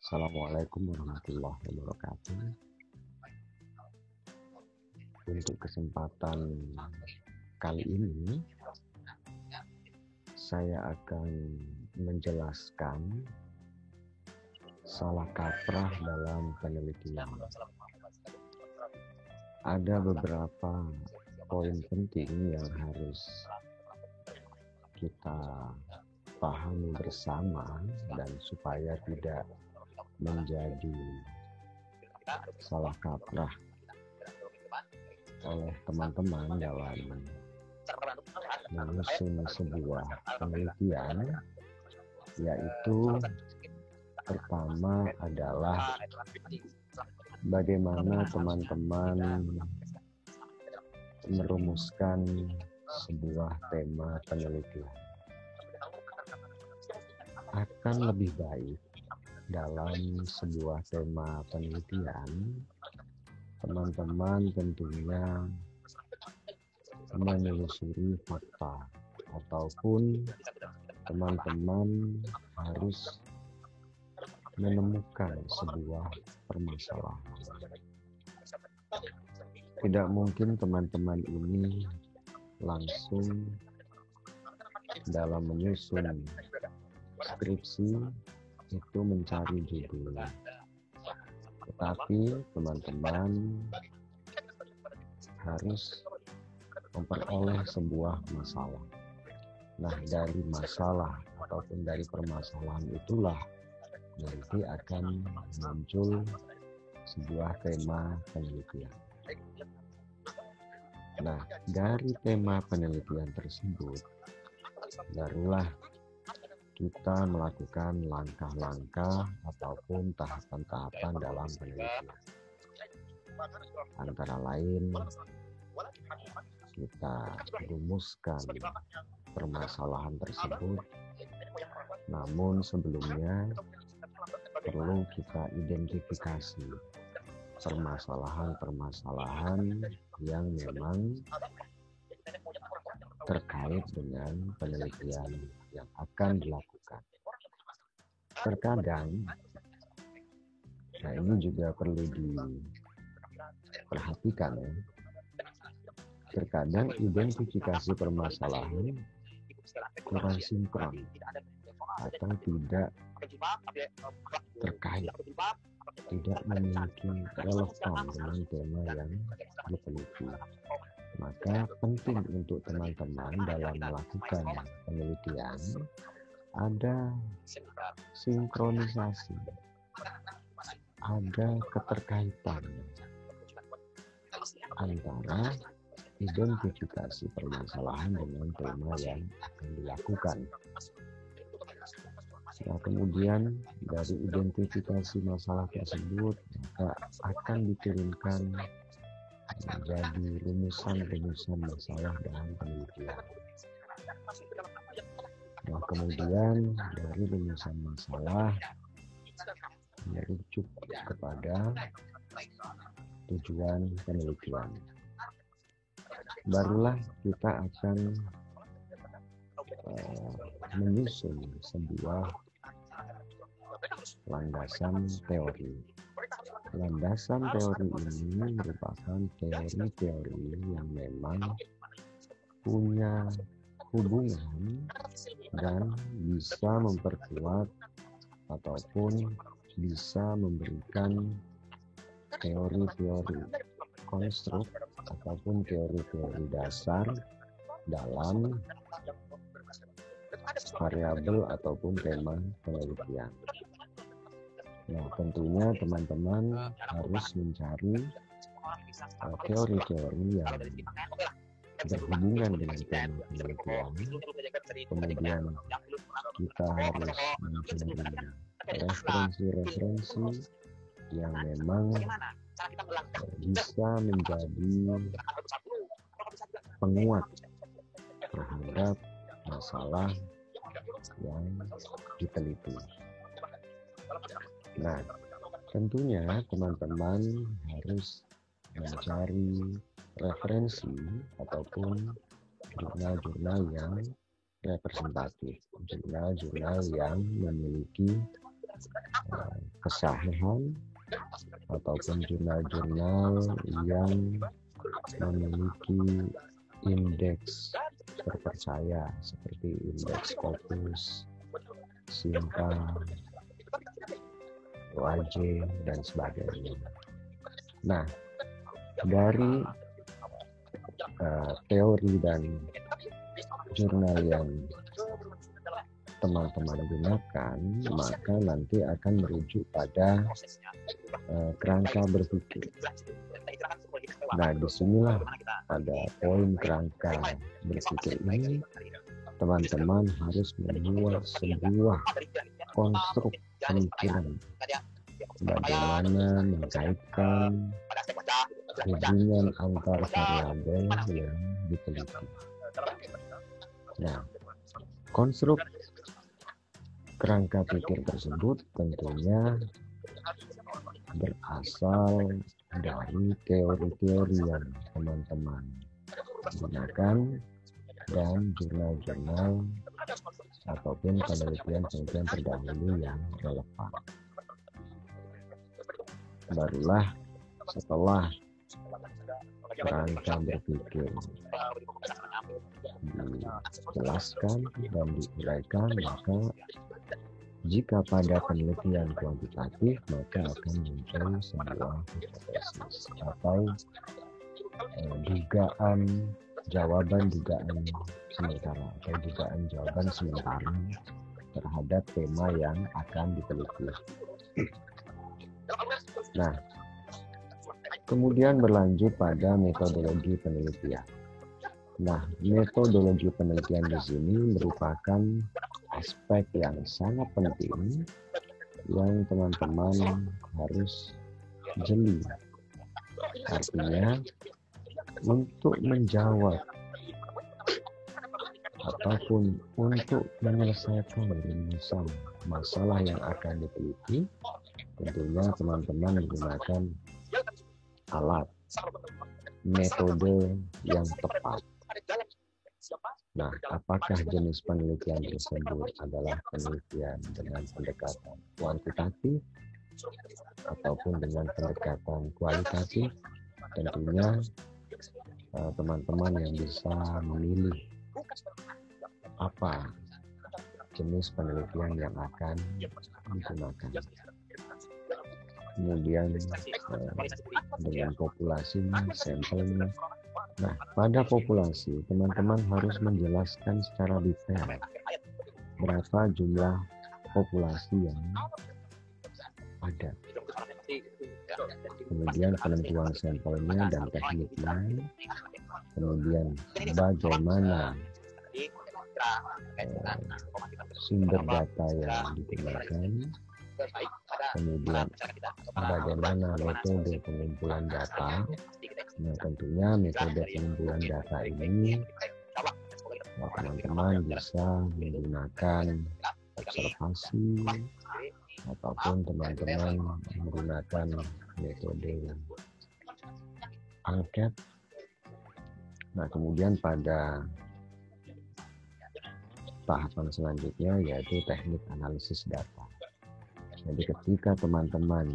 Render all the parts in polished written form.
Assalamualaikum warahmatullahi wabarakatuh. Untuk kesempatan kali ini, saya akan menjelaskan salah kaprah dalam penelitian. Ada beberapa poin penting yang harus kita pahami bersama dan supaya tidak menjadi salah kaprah oleh teman-teman dalam menyusun sebuah penelitian, yaitu pertama adalah bagaimana teman-teman merumuskan sebuah tema penelitian. Akan lebih baik dalam sebuah tema penelitian, teman-teman tentunya menelusuri fakta, ataupun teman-teman harus menemukan sebuah permasalahan. Tidak mungkin teman-teman ini langsung dalam menyusun skripsi itu mencari judul, tetapi teman-teman harus memperoleh sebuah masalah. Nah, dari masalah ataupun dari permasalahan itulah nanti akan muncul sebuah tema penelitian. Nah, dari tema penelitian tersebut barulah kita melakukan langkah-langkah ataupun tahapan-tahapan dalam penelitian. Antara lain, kita rumuskan permasalahan tersebut, namun sebelumnya perlu kita identifikasi permasalahan-permasalahan yang memang terkait dengan penelitian yang akan dilakukan. Terkadang, nah ini juga perlu diperhatikan ya, terkadang identifikasi permasalahan kurang sinkron atau tidak terkait, tidak memiliki relevan dengan tema yang diteliti. Maka penting untuk teman-teman dalam melakukan penelitian ada sinkronisasi, ada keterkaitan antara identifikasi permasalahan dengan tema yang akan dilakukan. Nah, kemudian dari identifikasi masalah tersebut maka akan dikirimkan menjadi rumusan-rumusan masalah dalam penelitian. Nah, kemudian dari rumusan masalah merujuk kepada tujuan penelitian. Barulah kita akan menyusun sebuah landasan teori. Landasan teori ini merupakan teori-teori yang memang punya hubungan dan bisa memperkuat ataupun bisa memberikan teori-teori konstruk ataupun teori-teori dasar dalam variabel ataupun tema penelitian. Nah, tentunya teman-teman harus mencari teori-teori yang berhubungan dengan tema penelitian. Kemudian kita harus mencari referensi-referensi yang memang bisa menjadi penguat terhadap masalah yang diteliti. Nah, tentunya teman-teman harus mencari referensi ataupun jurnal-jurnal yang representatif, jurnal-jurnal yang memiliki kesahihan ataupun jurnal-jurnal yang memiliki indeks terpercaya seperti indeks Scopus, Sinta, OAJ, dan sebagainya. Nah, dari teori dan jurnal yang teman-teman gunakan, maka nanti akan merujuk pada kerangka berpikir. Nah, disinilah pada poin kerangka berpikir ini, teman-teman harus membuat sebuah konstruk pemikiran bagaimana mengkaitkan hubungan antar variabel yang diteliti. Nah, konstruk kerangka pikir tersebut tentunya berasal dari teori-teori yang teman-teman gunakan dan jurnal-jurnal ataupun penelitian-penelitian terdahulu yang relevan. Barulah setelah kerangka berpikir dijelaskan dan diuraikan, maka jika pada penelitian kuantitatif, maka akan muncul sebuah hipotesis atau jawaban sementara atau dugaan jawaban sementara terhadap tema yang akan diteliti. Nah, kemudian berlanjut pada metodologi penelitian. Nah, metodologi penelitian di sini merupakan aspek yang sangat penting yang teman-teman harus jeli. Artinya, untuk menjawab ataupun untuk menyelesaikan rumusan masalah yang akan diteliti, tentunya teman-teman menggunakan alat, metode yang tepat. Nah, apakah jenis penelitian tersebut adalah penelitian dengan pendekatan kuantitatif ataupun dengan pendekatan kualitatif? Tentunya teman-teman yang bisa memilih apa jenis penelitian yang akan digunakan. Kemudian dengan populasinya, sampelnya. Nah, pada populasi, teman-teman harus menjelaskan secara detail berapa jumlah populasi yang ada. Kemudian penentuan sampelnya dan tekniknya. Kemudian bagaimana sumber data yang digunakan. Kemudian bagaimana metode pengumpulan data. Nah, tentunya metode pengumpulan data ini teman-teman bisa menggunakan observasi ataupun teman-teman menggunakan metode angket. Nah, kemudian pada tahapan selanjutnya yaitu teknik analisis data. Jadi ketika teman-teman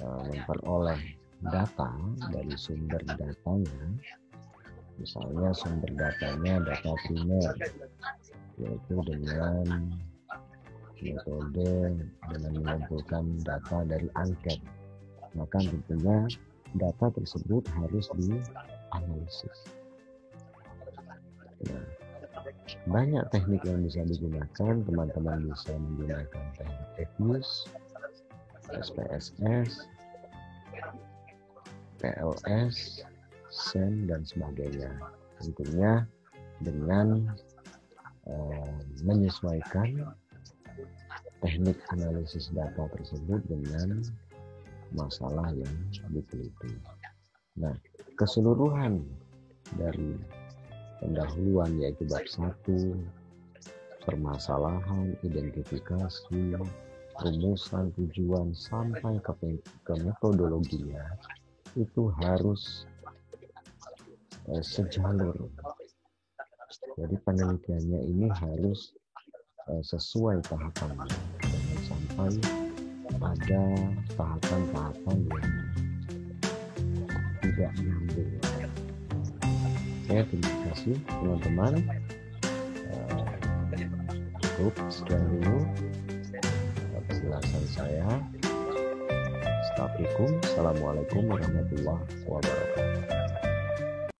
memperoleh data dari sumber datanya, misalnya sumber datanya data primer, yaitu dengan metode dengan mengumpulkan data dari angket, maka tentunya data tersebut harus dianalisis. Nah, banyak teknik yang bisa digunakan. Teman-teman bisa menggunakan teknik diffuse, SPSS, PLS, SEM, dan sebagainya. Tentunya dengan menyesuaikan teknik analisis data tersebut dengan masalah yang diteliti. Nah, keseluruhan dari pendahuluan yaitu bab 1, permasalahan, identifikasi, rumusan, tujuan, sampai ke metodologinya, itu harus sejalur. Jadi penelitiannya ini harus sesuai tahapannya, jangan sampai ada tahapan-tahapan yang tidak nyambung. Oke, terima kasih teman-teman. Cukup sekian dulu penjelasan saya. Assalamualaikum warahmatullahi wabarakatuh.